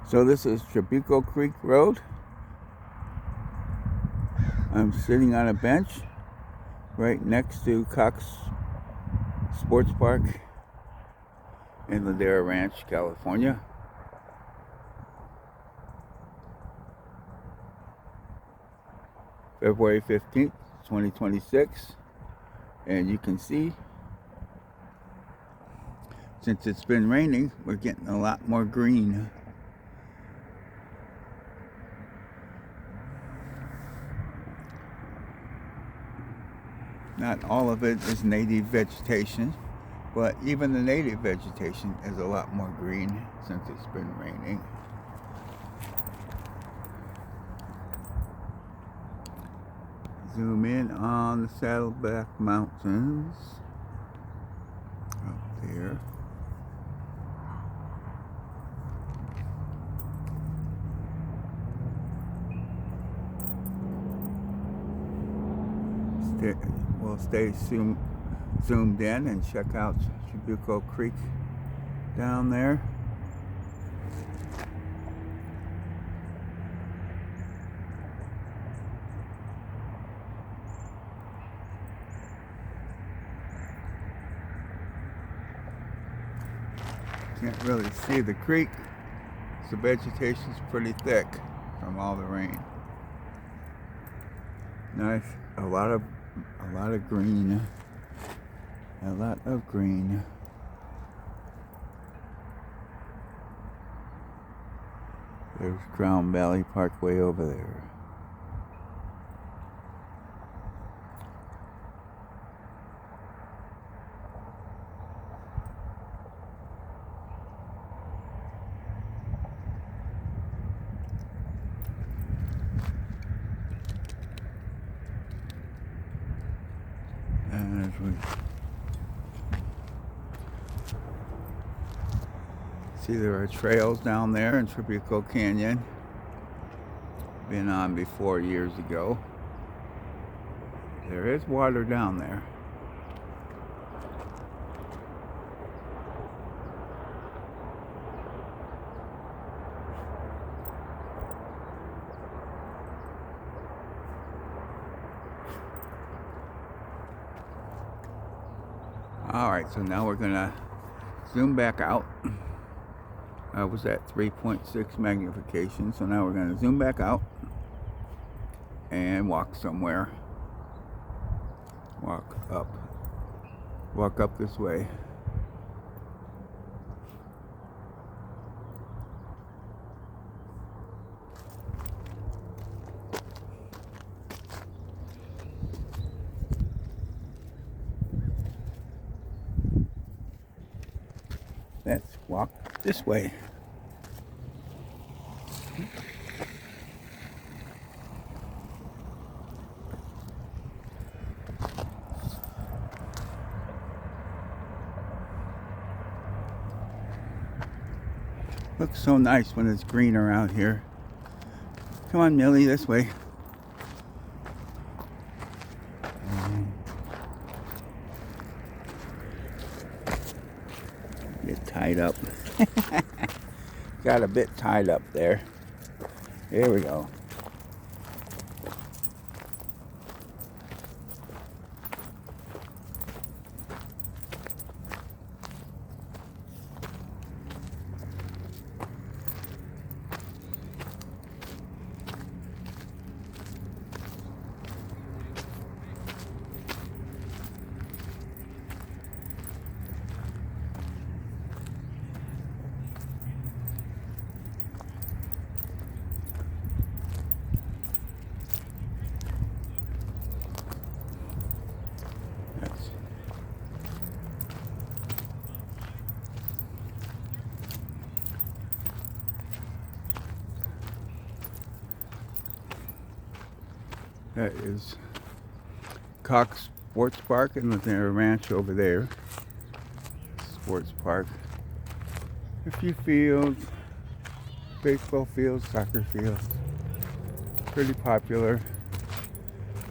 So this is Trabuco Creek Road. I'm sitting on a bench right next to Cox Sports Park in Ladera Ranch, California. February 15th, 2026. And you can see, since it's been raining, we're getting a lot more green. Not all of it is native vegetation, but even the native vegetation is a lot more green since it's been raining. Zoom in on the Saddleback Mountains up there. We'll stay zoomed in and check out Trabuco Creek down there. Can't really see the creek, so vegetation's pretty thick from all the rain. Nice, a lot of green. A lot of green. There's Crown Valley Parkway over there. And as we see, there are trails down there in Trabuco Canyon. Been on before years ago. There is water down there. Alright, so now we're gonna zoom back out. I was at 3.6 magnification, so now we're gonna zoom back out and walk somewhere. Walk up this way. Let's walk this way. Looks so nice when it's green around here. Come on, Millie, this way. Get tied up. Got a bit tied up there. Here we go. That is Cox Sports Park and their ranch over there. Sports Park. A few fields, baseball fields, soccer fields. Pretty popular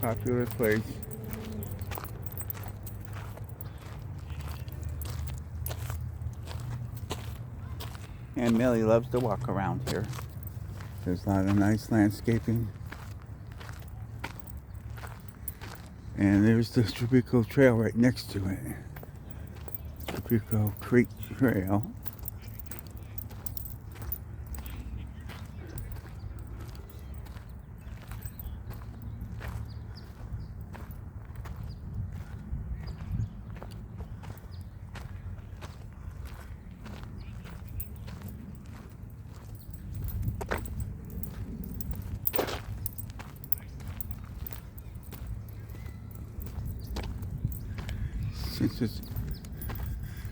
place. And Millie loves to walk around here. There's a lot of nice landscaping. And there's the Trabuco Trail right next to it. Trabuco Creek Trail.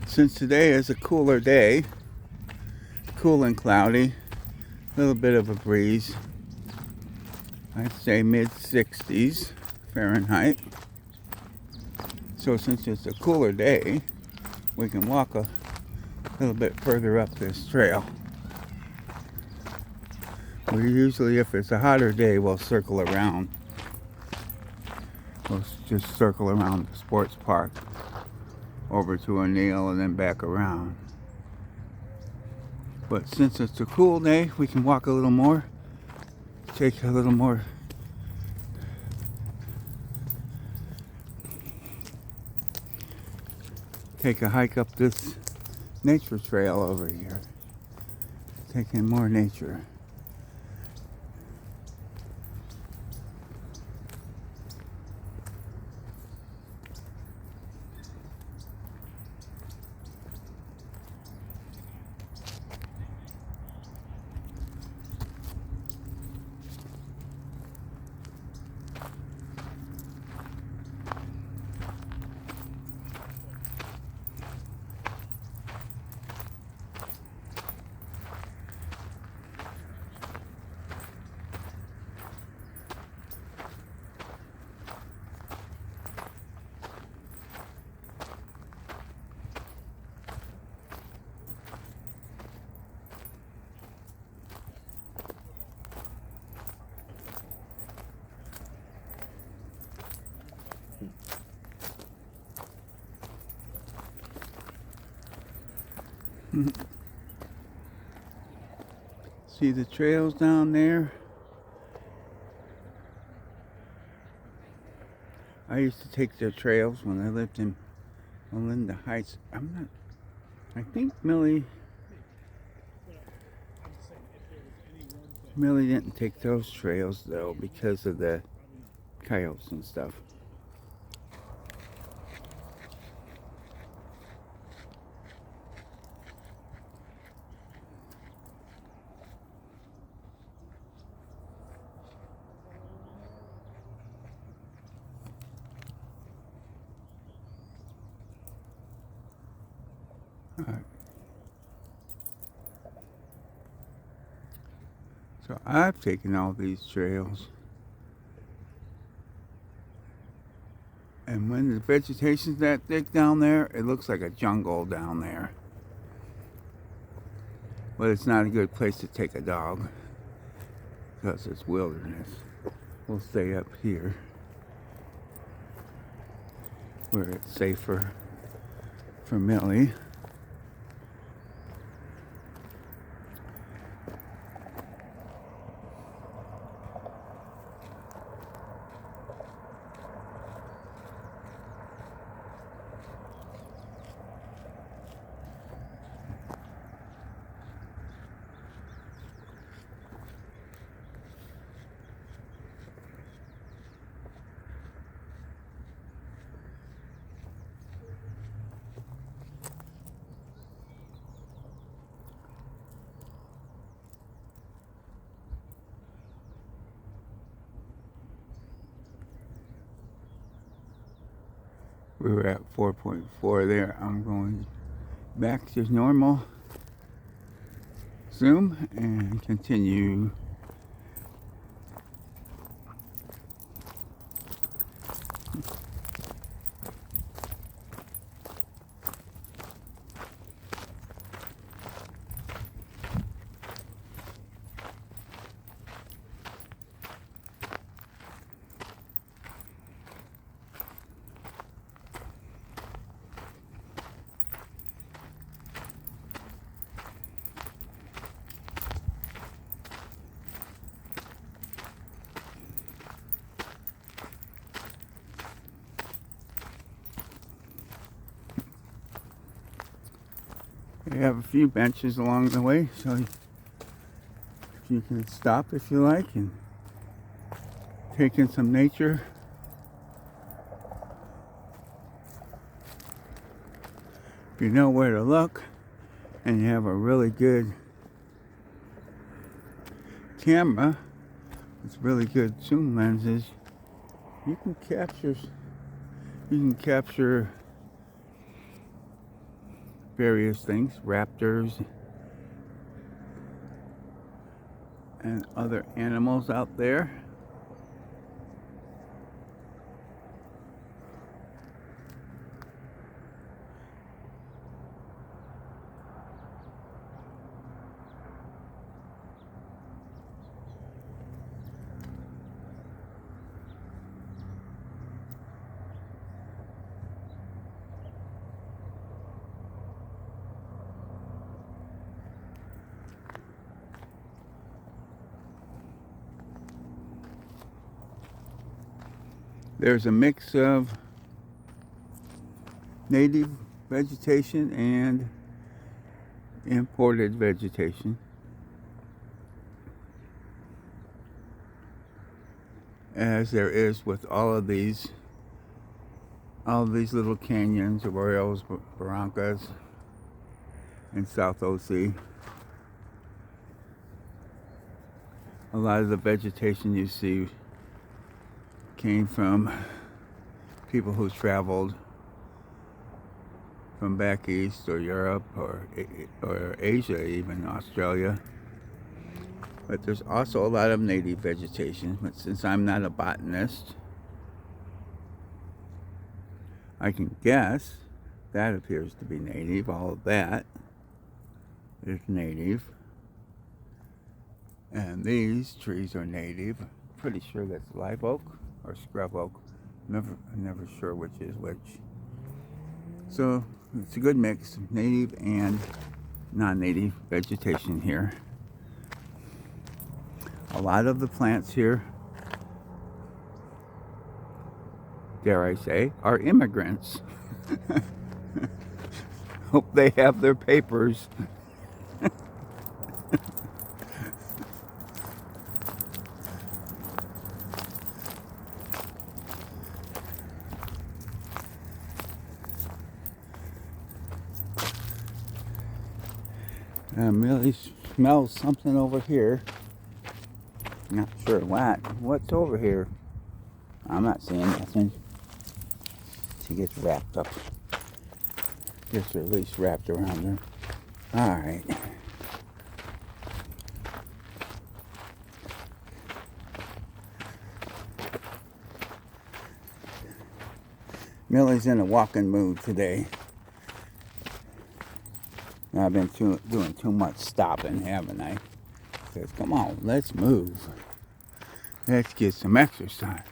Since today is a cooler day, cool and cloudy, a little bit of a breeze, I'd say mid-60s Fahrenheit. So since it's a cooler day, we can walk a little bit further up this trail. We usually, if it's a hotter day, we'll circle around. We'll just circle around the sports park, over to O'Neill and then back around. But since it's a cool day, we can walk a little more, take a little more take a hike up this nature trail over here. Take in more nature. See the trails down there? I used to take the trails when I lived in Melinda Heights. I think Millie didn't take those trails though because of the coyotes and stuff. Alright. So I've taken all these trails, and when the vegetation's that thick down there, it looks like a jungle down there. But it's not a good place to take a dog because it's wilderness. We'll stay up here where it's safer for Millie. We were at 4.4 there. I'm going back to normal zoom and continue. They have a few benches along the way, so you can stop if you like and take in some nature. If you know where to look and you have a really good camera with really good zoom lenses, you can capture various things, raptors and other animals out there. There's a mix of native vegetation and imported vegetation, as there is with all of these little canyons, arroyos, barrancas in South OC. A lot of the vegetation you see came from people who traveled from back east, or Europe, or Asia, even Australia. But there's also a lot of native vegetation. But since I'm not a botanist, I can guess that appears to be native. All of that is native. And these trees are native. Pretty sure that's live oak or scrub oak. I'm never sure which is which. So it's a good mix of native and non-native vegetation here. A lot of the plants here, dare I say, are immigrants. Hope they have their papers. Millie smells something over here. Not sure what. What's over here? I'm not seeing nothing. She gets wrapped up. Gets her at least wrapped around her. Alright. Millie's in a walking mood today. I've been doing too much stopping, haven't I? Says, come on, let's move. Let's get some exercise.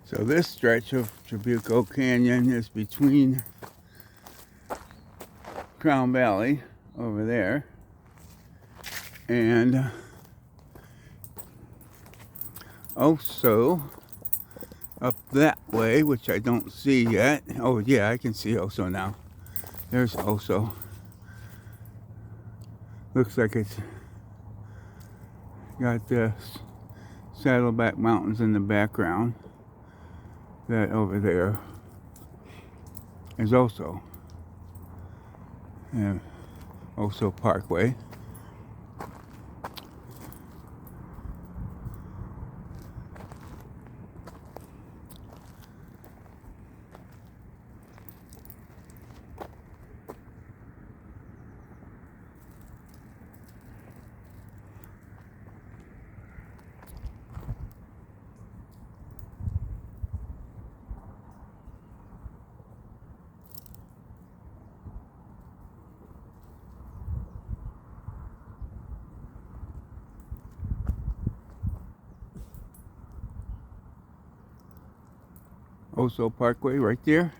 So this stretch of Trabuco Canyon is between Crown Valley over there and also up that way, which I don't see yet. Oh yeah, I can see Oso now. There's Oso. Looks like it's got the Saddleback Mountains in the background. That over there is Oso. Oso Parkway. Oso Parkway right there.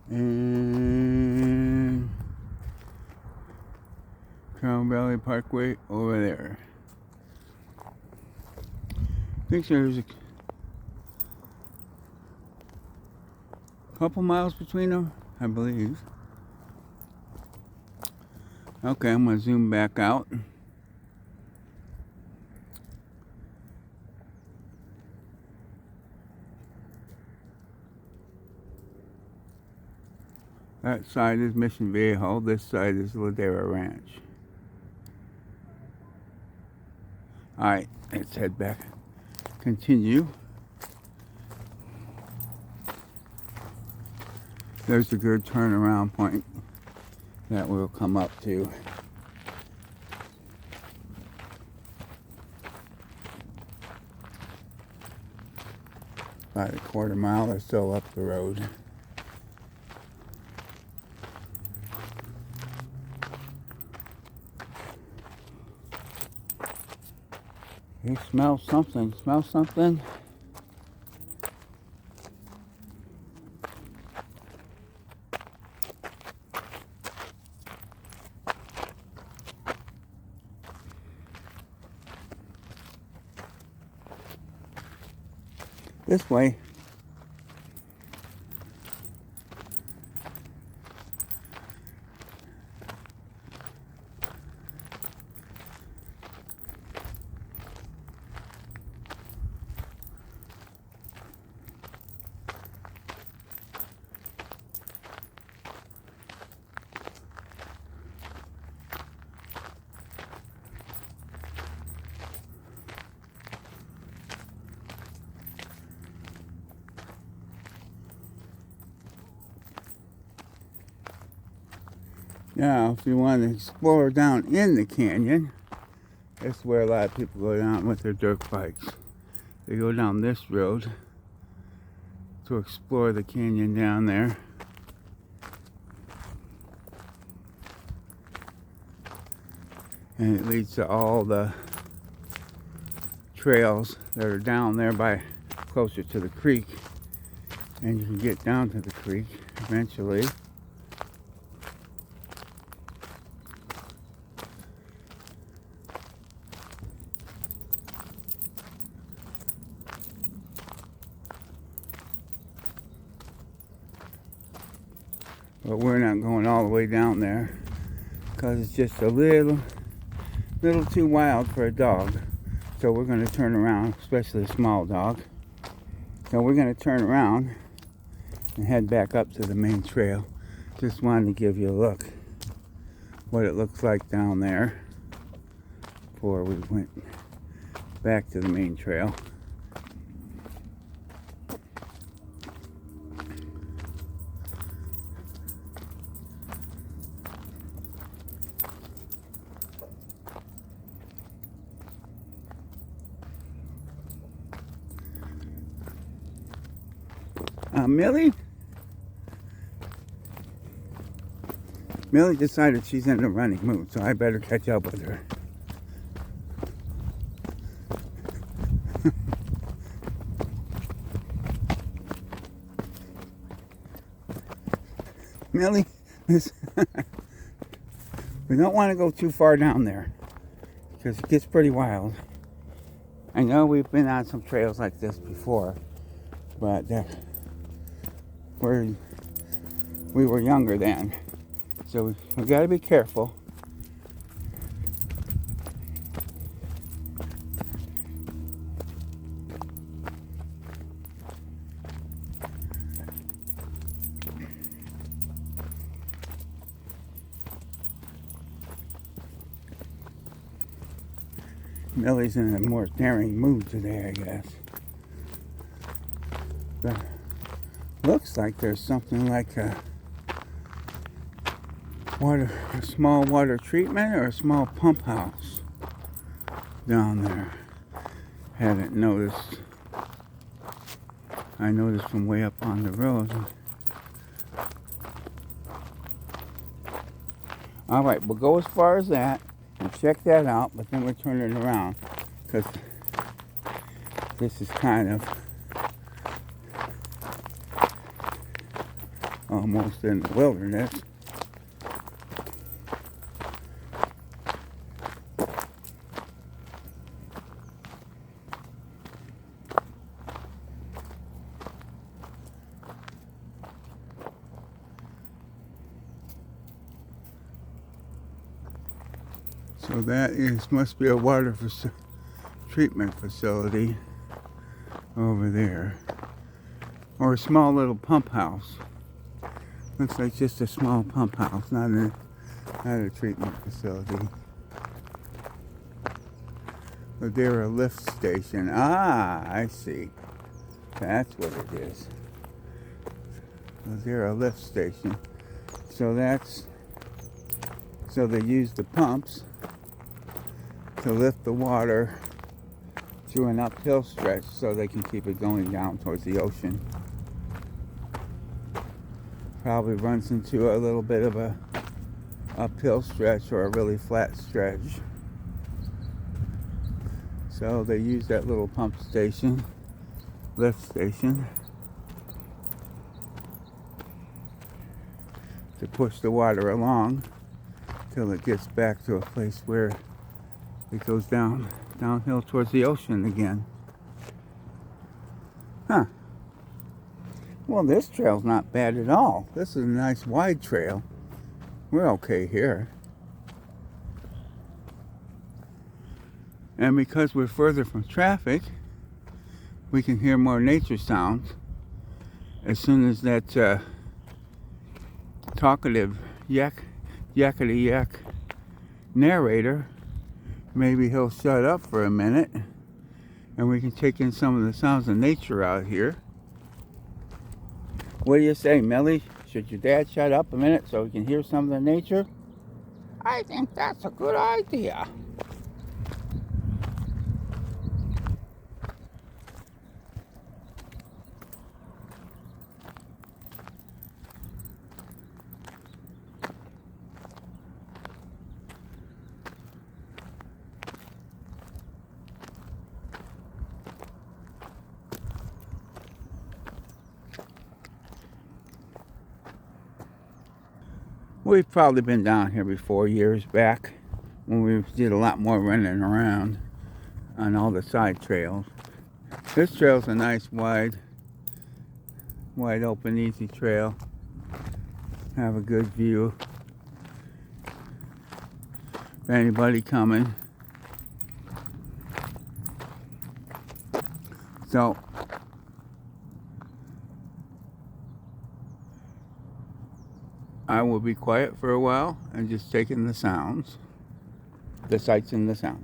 And Crown Valley Parkway over there. I think there's a couple miles between them, I believe. Okay, I'm going to zoom back out. That side is Mission Viejo, this side is Ladera Ranch. Alright, let's head back. Continue. There's a good turnaround point that we'll come up to. About a quarter mile or so up the road. You smell something. Smell something? This way. Now, if you want to explore down in the canyon, that's where a lot of people go down with their dirt bikes. They go down this road to explore the canyon down there. And it leads to all the trails that are down there by closer to the creek. And you can get down to the creek eventually. But we're not going all the way down there because it's just a little too wild for a dog. So we're going to turn around, especially a small dog. So we're going to turn around and head back up to the main trail. Just wanted to give you a look what it looks like down there before we went back to the main trail. Millie decided she's in a running mood, so I better catch up with her. Millie, we don't want to go too far down there because it gets pretty wild. I know we've been on some trails like this before, but we were younger then, so we got to be careful. Millie's in a more daring mood today, I guess. But looks like there's something like a small water treatment or a small pump house down there. Hadn't noticed. I noticed from way up on the road. Alright, we'll go as far as that and check that out, but then we're turning around because this is kind of almost in the wilderness. So that must be a water treatment facility over there. Or a small little pump house. Looks like just a small pump house, not a treatment facility. Ladera lift station. Ah, I see. That's what it is. Ladera lift station. So they use the pumps to lift the water through an uphill stretch so they can keep it going down towards the ocean. Probably runs into a little bit of a uphill stretch or a really flat stretch. So they use that little pump station, lift station, to push the water along till it gets back to a place where it goes downhill towards the ocean again. Huh. Well, this trail's not bad at all. This is a nice wide trail. We're okay here. And because we're further from traffic, we can hear more nature sounds. As soon as that talkative yakety yak narrator, maybe he'll shut up for a minute and we can take in some of the sounds of nature out here. What do you say, Millie? Should your dad shut up a minute so we can hear some of the nature? I think that's a good idea. We've probably been down here before, years back, when we did a lot more running around on all the side trails. This trail's a nice wide open, easy trail. Have a good view of anybody coming. So I will be quiet for a while and just take in the sounds, the sights and the sounds.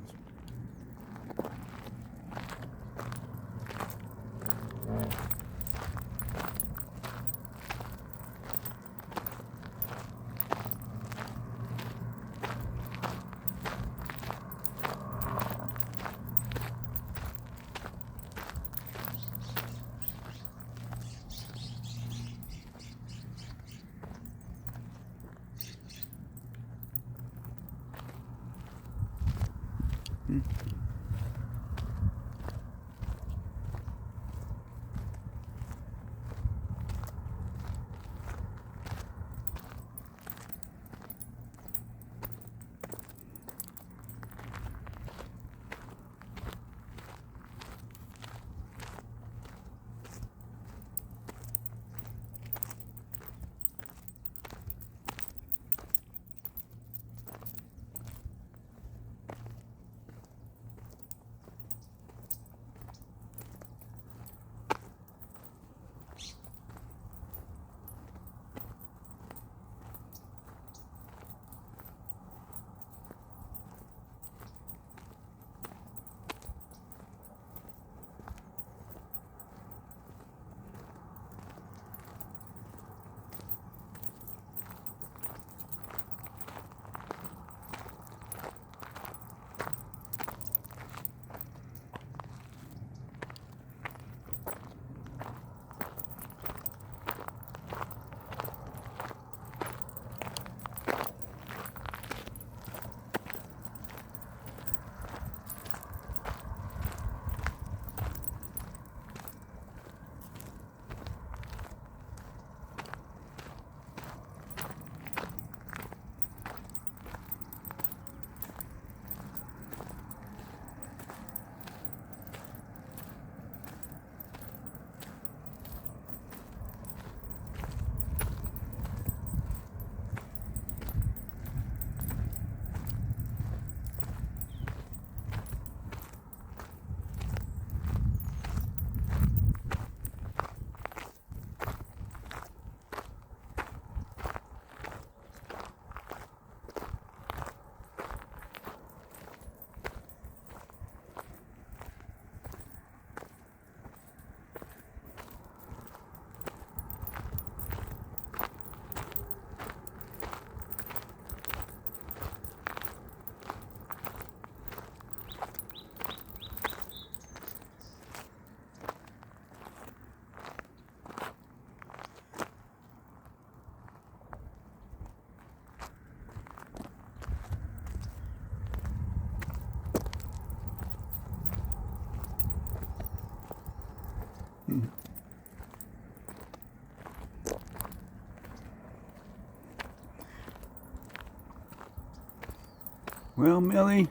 Well, Millie,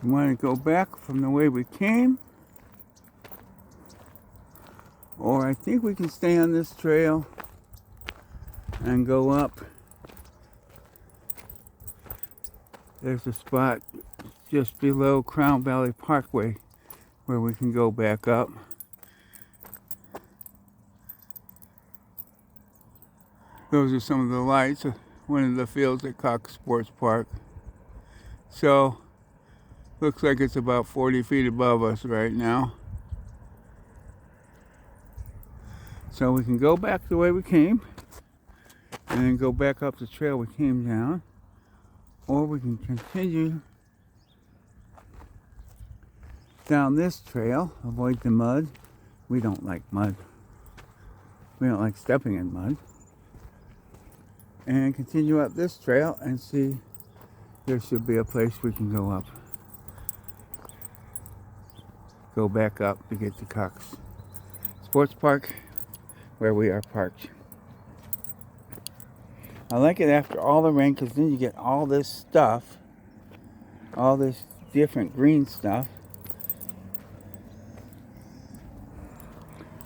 you want to go back from the way we came? Or I think we can stay on this trail and go up. There's a spot just below Crown Valley Parkway where we can go back up. Those are some of the lights of one of the fields at Cox Sports Park. So, looks like it's about 40 feet above us right now. So we can go back the way we came and then go back up the trail we came down, or we can continue down this trail, avoid the mud. We don't like mud. We don't like stepping in mud. And continue up this trail and see, there should be a place we can go up. Go back up to get to Cox Sports Park where we are parked. I like it after all the rain because then you get all this stuff, all this different green stuff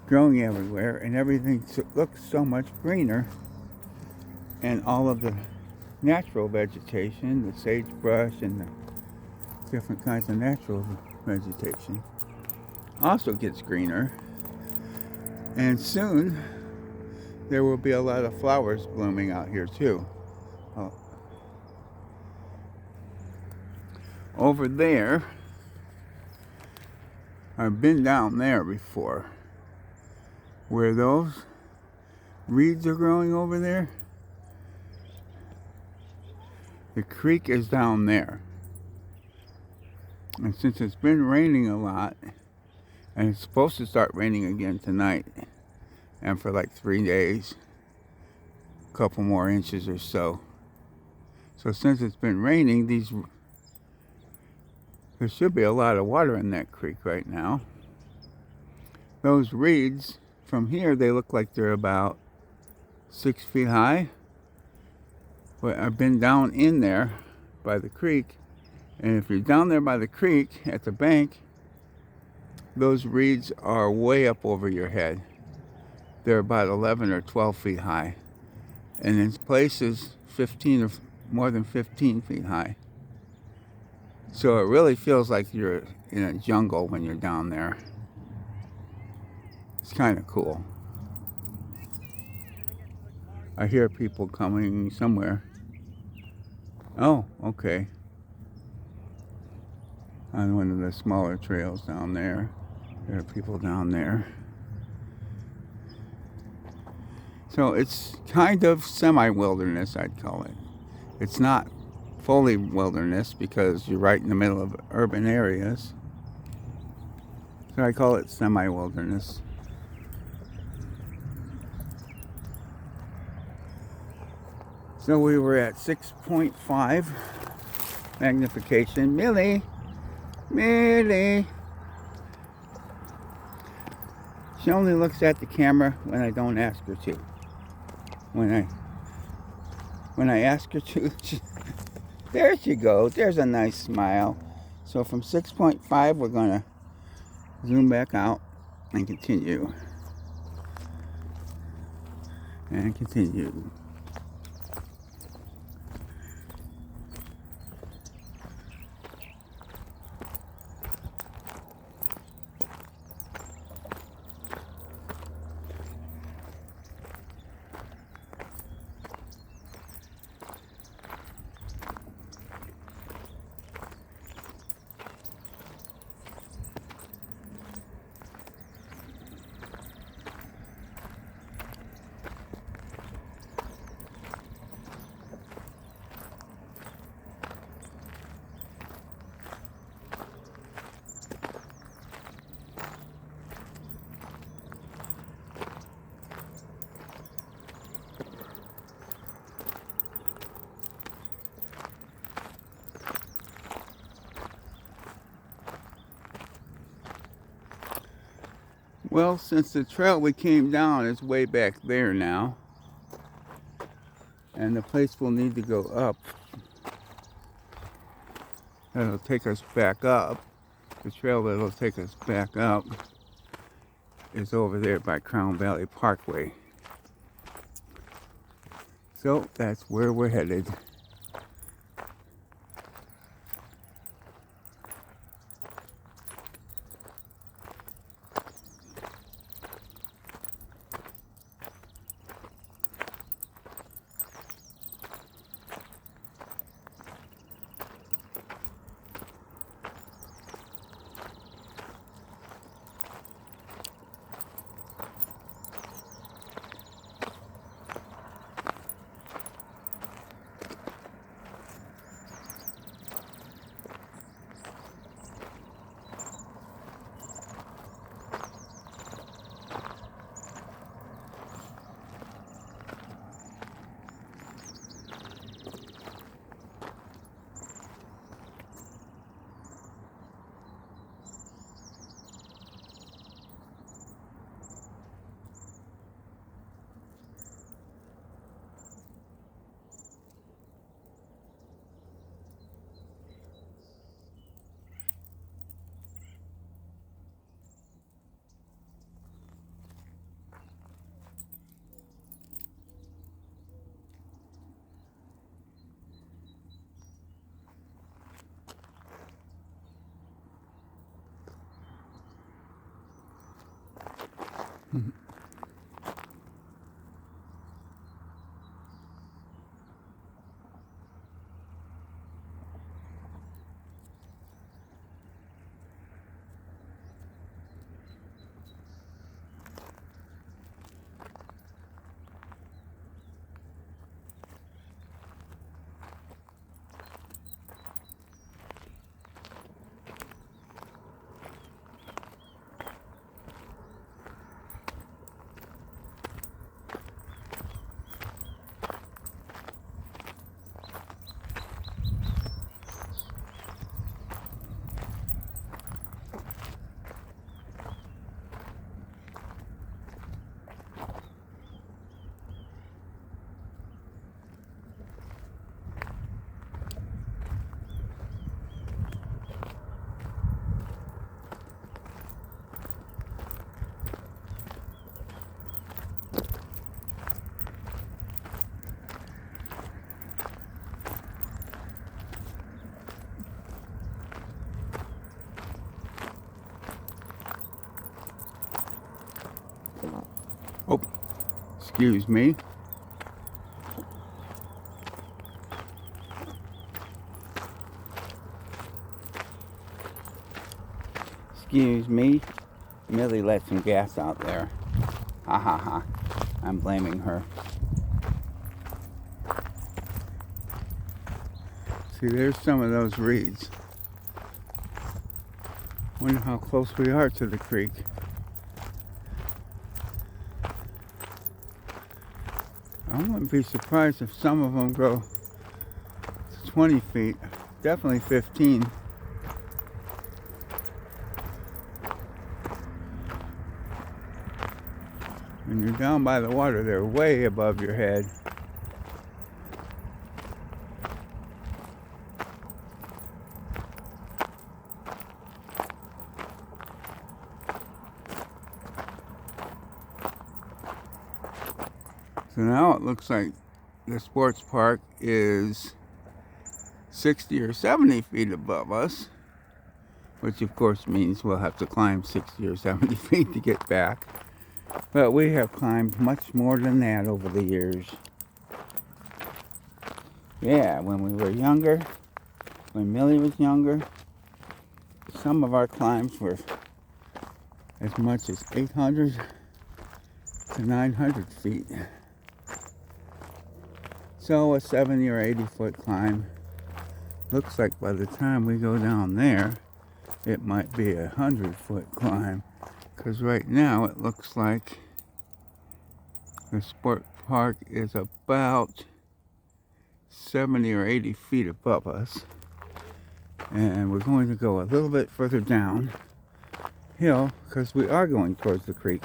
growing everywhere, and everything looks so much greener. And all of the natural vegetation, the sagebrush and the different kinds of natural vegetation also gets greener. And soon there will be a lot of flowers blooming out here too. Oh. Over there, I've been down there before, where those reeds are growing over there. The creek is down there. And since it's been raining a lot, and it's supposed to start raining again tonight, and for like 3 days, a couple more inches or so. So since it's been raining, there should be a lot of water in that creek right now. Those reeds, from here, they look like they're about 6 feet high. But I've been down in there by the creek, and if you're down there by the creek at the bank, those reeds are way up over your head. They're about 11 or 12 feet high, and in places 15 or more than 15 feet high. So it really feels like you're in a jungle when you're down there. It's kind of cool. I hear people coming somewhere. Oh, okay. On one of the smaller trails down there. There are people down there. So it's kind of semi-wilderness, I'd call it. It's not fully wilderness because you're right in the middle of urban areas. So I call it semi-wilderness. So we were at 6.5 magnification. Millie! She only looks at the camera when I don't ask her to. When I ask her to, there she goes. There's a nice smile. So from 6.5, we're going to zoom back out and continue. And continue. Well, since the trail we came down is way back there now, and the place we'll need to go up that'll take us back up. The trail that'll take us back up is over there by Crown Valley Parkway. So that's where we're headed. Oh, excuse me. Excuse me. Millie let some gas out there. Ha ha ha. I'm blaming her. See, there's some of those reeds. Wonder how close we are to the creek. I wouldn't be surprised if some of them go to 20 feet. Definitely 15. When you're down by the water, they're way above your head. So now it looks like the sports park is 60 or 70 feet above us, which of course means we'll have to climb 60 or 70 feet to get back. But we have climbed much more than that over the years. Yeah, when we were younger, when Millie was younger, some of our climbs were as much as 800 to 900 feet. So a 70 or 80 foot climb looks like by the time we go down there, it might be a 100-foot climb. Because right now it looks like the sport park is about 70 or 80 feet above us. And we're going to go a little bit further down hill because we are going towards the creek.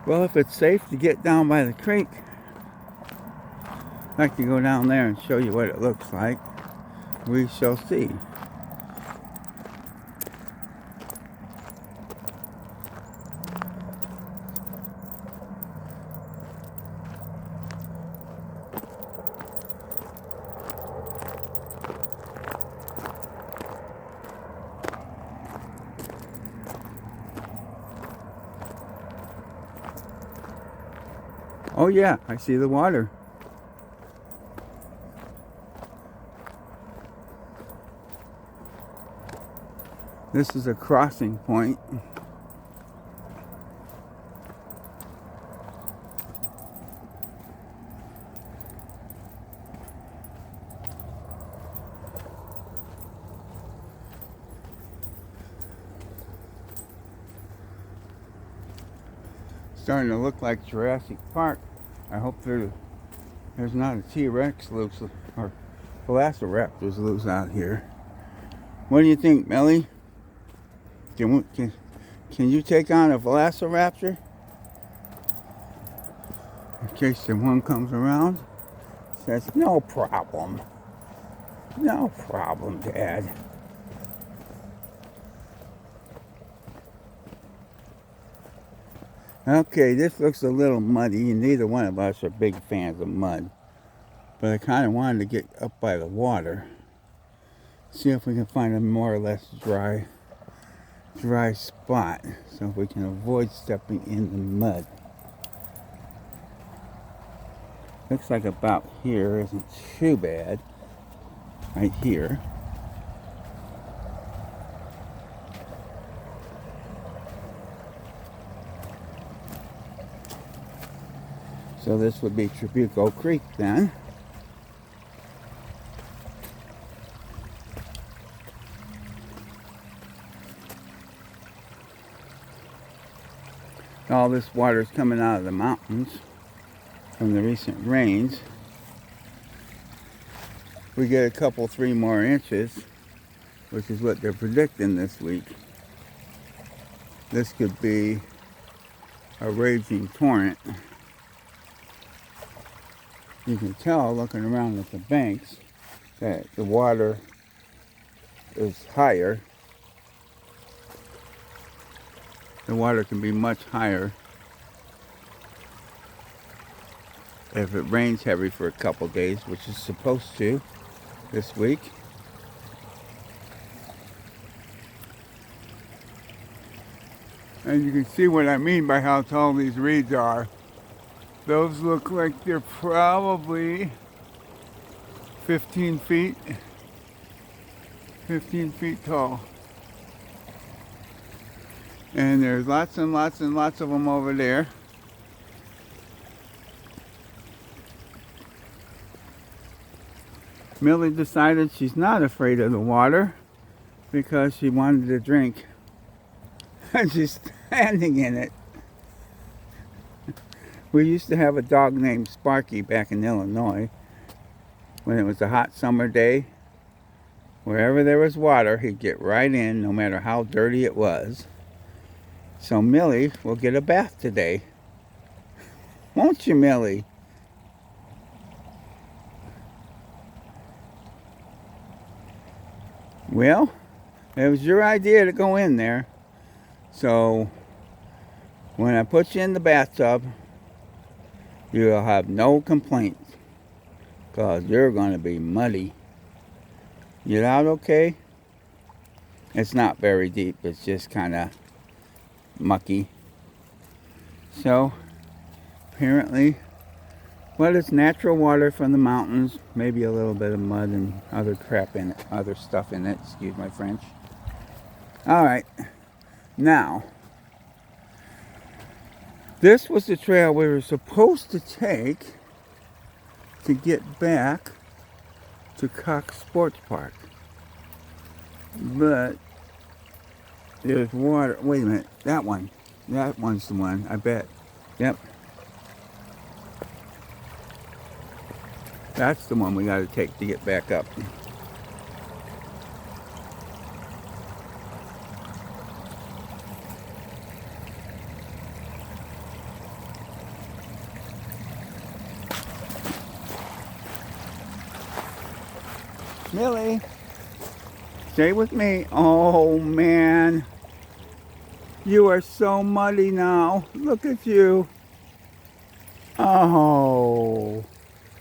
Well, if it's safe to get down by the creek, I'd like to go down there and show you what it looks like. We shall see. Oh yeah, I see the water. This is a crossing point. Starting to look like Jurassic Park. I hope there's not a T-Rex loose or Velociraptors loose out here. What do you think, Millie? Can you take on a Velociraptor? In case the one comes around. Says, no problem. No problem, Dad. Okay, this looks a little muddy, and neither one of us are big fans of mud. But I kind of wanted to get up by the water. See if we can find a more or less dry spot, so we can avoid stepping in the mud. Looks like about here isn't too bad. Right here. So this would be Trabuco Creek then. All this water is coming out of the mountains from the recent rains. We get a couple, 3 more inches, which is what they're predicting this week. This could be a raging torrent. You can tell looking around at the banks that the water is higher. The water can be much higher if it rains heavy for a couple days, which is supposed to this week. And you can see what I mean by how tall these reeds are. Those look like they're probably 15 feet tall. And there's lots and lots and lots of them over there. Millie decided she's not afraid of the water because she wanted to drink. And she's standing in it. We used to have a dog named Sparky back in Illinois. When it was a hot summer day, wherever there was water, he'd get right in no matter how dirty it was. So Millie will get a bath today. Won't you, Millie? Well, it was your idea to go in there. So when I put you in the bathtub, you'll have no complaints, because you're going to be muddy. Get out okay? It's not very deep. It's just kind of mucky. So, apparently, well, it's natural water from the mountains. Maybe a little bit of mud and other crap in it. Other stuff in it. Excuse my French. Alright. Now, this was the trail we were supposed to take to get back to Cox Sports Park. But there's water. Wait a minute. That one. That one's the one, I bet. Yep. That's the one we got to take to get back up. Millie, stay with me. Oh man, you are so muddy now. Look at you. Oh.